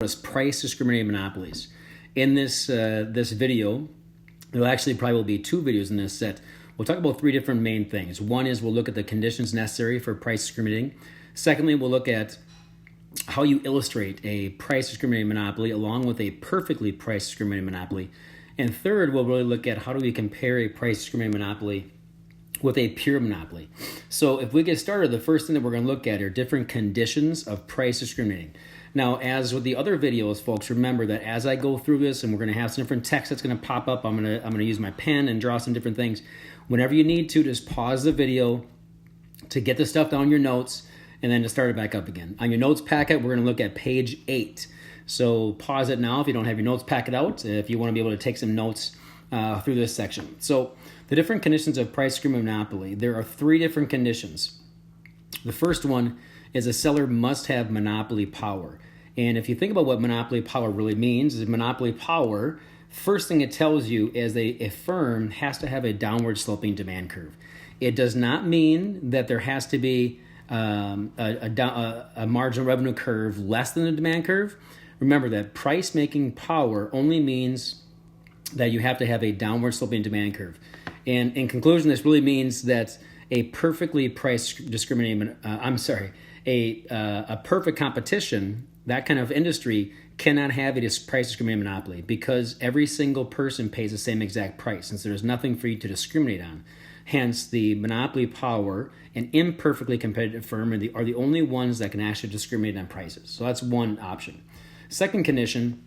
is price discriminating monopolies. In this video, there'll actually probably be two videos in this set. We'll talk about three different main things. One is we'll look at the conditions necessary for price discriminating. Secondly, we'll look at how you illustrate a price discriminating monopoly along with a perfectly price discriminating monopoly. And third, we'll really look at how do we compare a price discriminating monopoly with a pure monopoly. So if we get started, the first thing that we're going to look at are different conditions of price discriminating. Now, as with the other videos, folks, remember that as I go through this, and we're going to have some different text that's going to pop up, I'm going to use my pen and draw some different things. Whenever you need to, just pause the video to get the stuff down in your notes, and then to start it back up again. On your notes packet, we're going to look at page 8. So pause it now if you don't have your notes packet out, if you want to be able to take some notes through this section. So the different conditions of price discriminating monopoly, there are three different conditions. The first one is a seller must have monopoly power. And if you think about what monopoly power really means, is monopoly power, first thing it tells you is a firm has to have a downward sloping demand curve. It does not mean that there has to be a marginal revenue curve less than the demand curve. Remember that price making power only means that you have to have a downward sloping demand curve. And in conclusion, this really means that a perfectly price discriminating, a perfect competition, that kind of industry cannot have a price discriminating monopoly because every single person pays the same exact price, since there's nothing for you to discriminate on. Hence, the monopoly power and imperfectly competitive firm are the only ones that can actually discriminate on prices. So that's one option. Second condition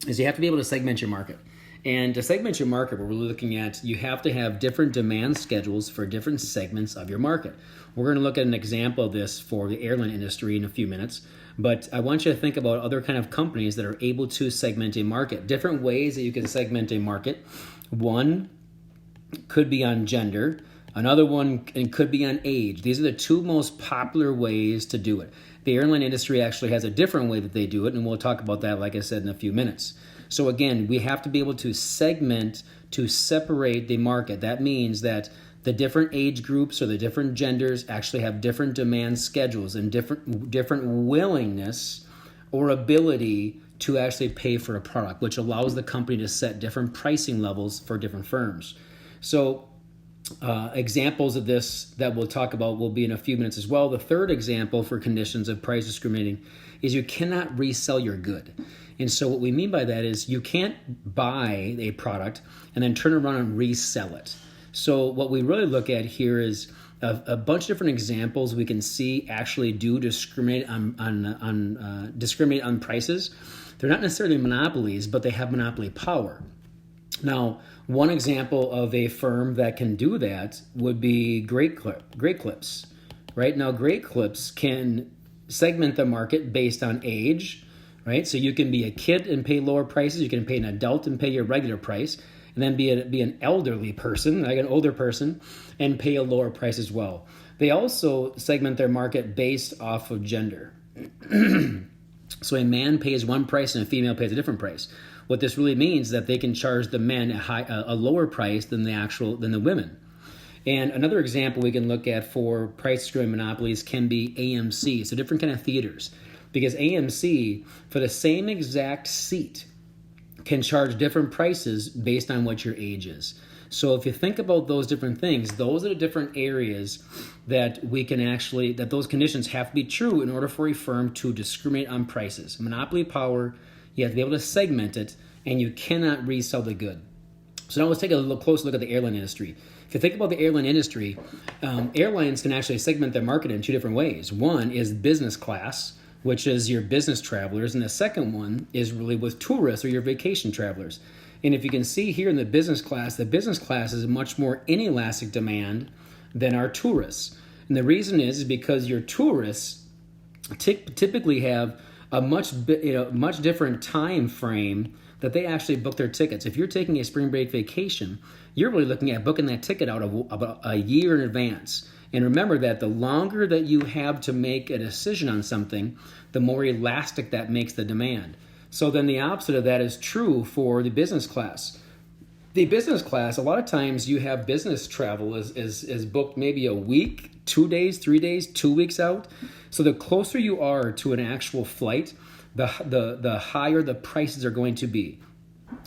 is you have to be able to segment your market. And to segment your market, what we're looking at, you have to have different demand schedules for different segments of your market. We're going to look at an example of this for the airline industry in a few minutes, but I want you to think about other kind of companies that are able to segment a market. Different ways that you can segment a market. One could be on gender. Another one could be on age. These are the two most popular ways to do it. The airline industry actually has a different way that they do it, and we'll talk about that, like I said, in a few minutes. So again, we have to be able to segment to separate the market. That means that the different age groups or the different genders actually have different demand schedules and different willingness or ability to actually pay for a product, which allows the company to set different pricing levels for different firms. So examples of this that we'll talk about will be in a few minutes as well. The third example for conditions of price discriminating is you cannot resell your good. And so what we mean by that is you can't buy a product and then turn around and resell it. So what we really look at here is a bunch of different examples we can see actually do discriminate on prices. They're not necessarily monopolies, but they have monopoly power. Now, one example of a firm that can do that would be Great Clips. Right now, Great Clips can segment the market based on age. Right, so you can be a kid and pay lower prices. You can pay an adult and pay your regular price, and then be an elderly person, like an older person, and pay a lower price as well. They also segment their market based off of gender. So a man pays one price and a female pays a different price. What this really means is that they can charge the men a lower price than the women. And another example we can look at for price discriminating monopolies can be AMC, so different kind of theaters. Because AMC, for the same exact seat, can charge different prices based on what your age is. So if you think about those different things, those are the different areas that that those conditions have to be true in order for a firm to discriminate on prices. Monopoly power, you have to be able to segment it, and you cannot resell the good. So now let's take a close look at the airline industry. If you think about the airline industry, airlines can actually segment their market in two different ways. One is business class, which is your business travelers, and the second one is really with tourists or your vacation travelers. And if you can see here in the business class is much more inelastic demand than our tourists. And the reason is because your tourists typically have a much different time frame that they actually book their tickets. If you're taking a spring break vacation, you're really looking at booking that ticket out of about a year in advance. And remember that the longer that you have to make a decision on something, the more elastic that makes the demand. So then the opposite of that is true for the business class. The business class, a lot of times you have business travel is booked maybe a week, 2 days, 3 days, 2 weeks out. So the closer you are to an actual flight, the higher the prices are going to be.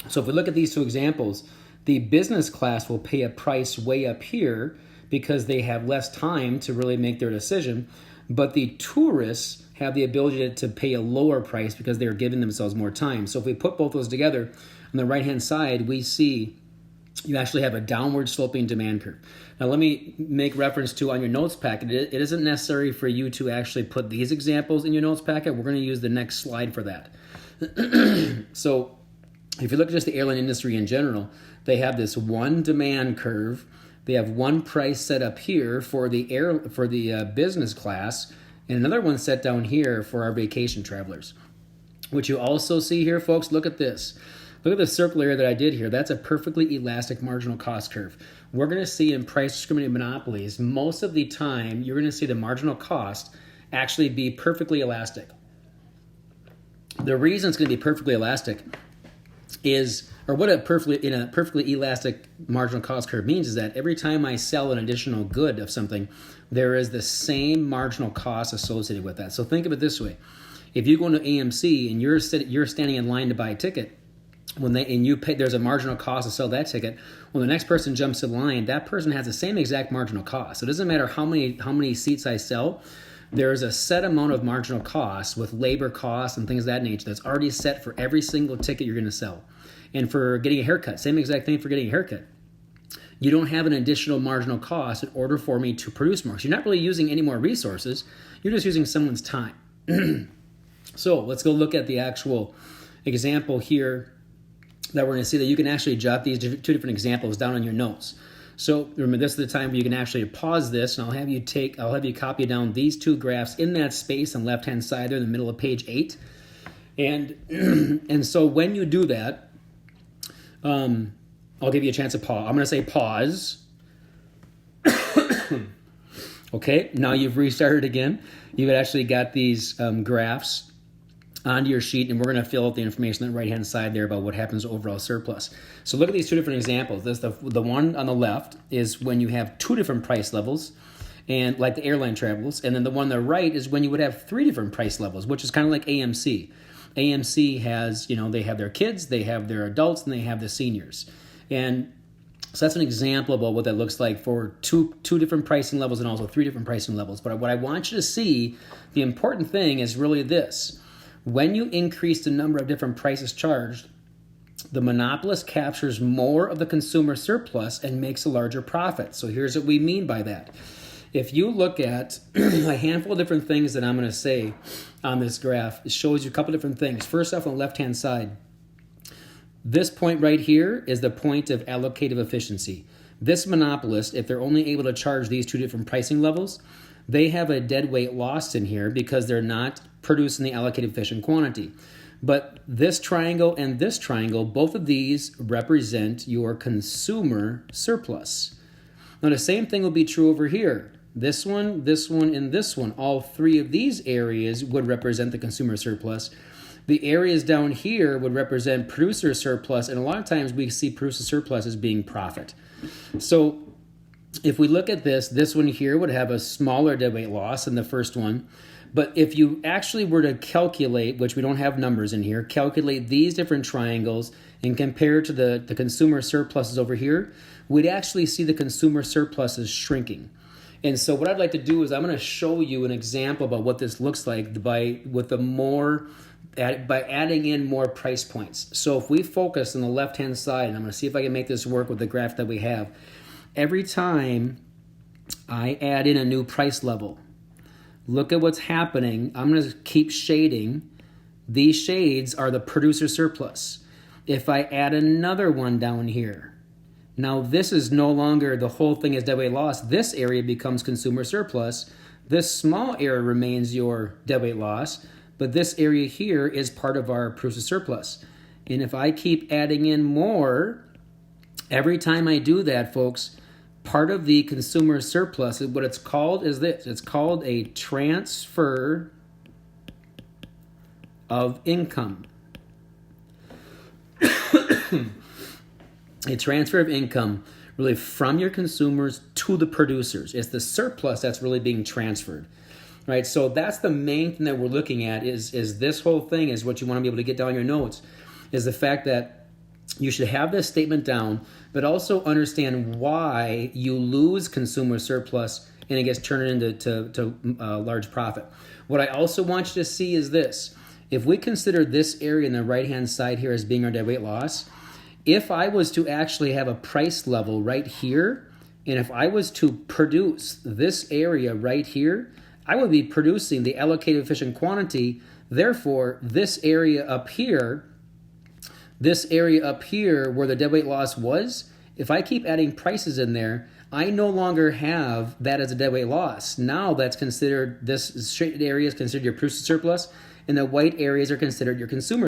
So if we look at these two examples, the business class will pay a price way up here because they have less time to really make their decision, but the tourists have the ability to pay a lower price because they're giving themselves more time. So if we put both those together, on the right-hand side, we see you actually have a downward sloping demand curve. Now let me make reference to on your notes packet, it isn't necessary for you to actually put these examples in your notes packet. We're going to use the next slide for that. So if you look at just the airline industry in general, they have this one demand curve. They have one price set up here for the business class, and another one set down here for our vacation travelers. What you also see here, folks, look at this. Look at the circle area that I did here. That's a perfectly elastic marginal cost curve. We're going to see in price discriminating monopolies, most of the time, you're going to see the marginal cost actually be perfectly elastic. The reason it's going to be perfectly elastic is, or what a perfectly elastic marginal cost curve means is that every time I sell an additional good of something, there is the same marginal cost associated with that. So think of it this way. If you go into AMC and you're standing in line to buy a ticket, you pay, there's a marginal cost to sell that ticket. When the next person jumps in line, that person has the same exact marginal cost. So it doesn't matter how many seats I sell. There's a set amount of marginal cost with labor costs and things of that nature that's already set for every single ticket you're going to sell. And for getting a haircut, same exact thing for getting a haircut. You don't have an additional marginal cost in order for me to produce more. So you're not really using any more resources. You're just using someone's time. So let's go look at the actual example here that we're going to see that you can actually jot these two different examples down on your notes. So remember, this is the time where you can actually pause this, and I'll have you copy down these two graphs in that space on the left-hand side there in the middle of page 8. And so when you do that, I'll give you a chance to pause. I'm going to say pause. Okay, now you've restarted again. You've actually got these graphs onto your sheet, and we're going to fill out the information on the right-hand side there about what happens to overall surplus. So look at these two different examples. The one on the left is when you have two different price levels, and like the airline travels, and then the one on the right is when you would have three different price levels, which is kind of like AMC. AMC has, they have their kids, they have their adults, and they have the seniors. And so that's an example about what that looks like for two different pricing levels and also three different pricing levels. But what I want you to see, the important thing is really this. When you increase the number of different prices charged, the monopolist captures more of the consumer surplus and makes a larger profit. So here's what we mean by that. If you look at a handful of different things that I'm going to say on this graph, it shows you a couple different things. First off, on the left-hand side, this point right here is the point of allocative efficiency. This monopolist, if they're only able to charge these two different pricing levels, they have a deadweight loss in here because they're not producing the allocated efficient quantity. But this triangle and this triangle, both of these represent your consumer surplus. Now the same thing will be true over here. This one, and this one, all three of these areas would represent the consumer surplus. The areas down here would represent producer surplus, and a lot of times we see producer surplus as being profit. So if we look at this one here would have a smaller deadweight loss than the first one. But if you actually were to calculate, which we don't have numbers in here, calculate these different triangles and compare to the consumer surpluses over here, we'd actually see the consumer surpluses shrinking. And so what I'd like to do is I'm going to show you an example about what this looks like by adding in more price points. So if we focus on the left-hand side, and I'm going to see if I can make this work with the graph that we have. Every time I add in a new price level, look at what's happening. I'm going to keep shading. These shades are the producer surplus. If I add another one down here, now this is no longer the whole thing is deadweight loss. This area becomes consumer surplus. This small area remains your deadweight loss, but this area here is part of our producer surplus. And if I keep adding in more, every time I do that, folks, part of the consumer surplus, what it's called is this. It's called a transfer of income. A transfer of income really from your consumers to the producers. It's the surplus that's really being transferred. right? So that's the main thing that we're looking at is this whole thing is what you want to be able to get down in your notes, is the fact that you should have this statement down, but also understand why you lose consumer surplus and it gets turned into large profit. What I also want you to see is this. If we consider this area in the right-hand side here as being our deadweight loss, if I was to actually have a price level right here, and if I was to produce this area right here, I would be producing the allocated efficient quantity. Therefore, this area up here where the deadweight loss was, if I keep adding prices in there, I no longer have that as a deadweight loss. Now that's considered, this straight area is considered your producer surplus, and the white areas are considered your consumer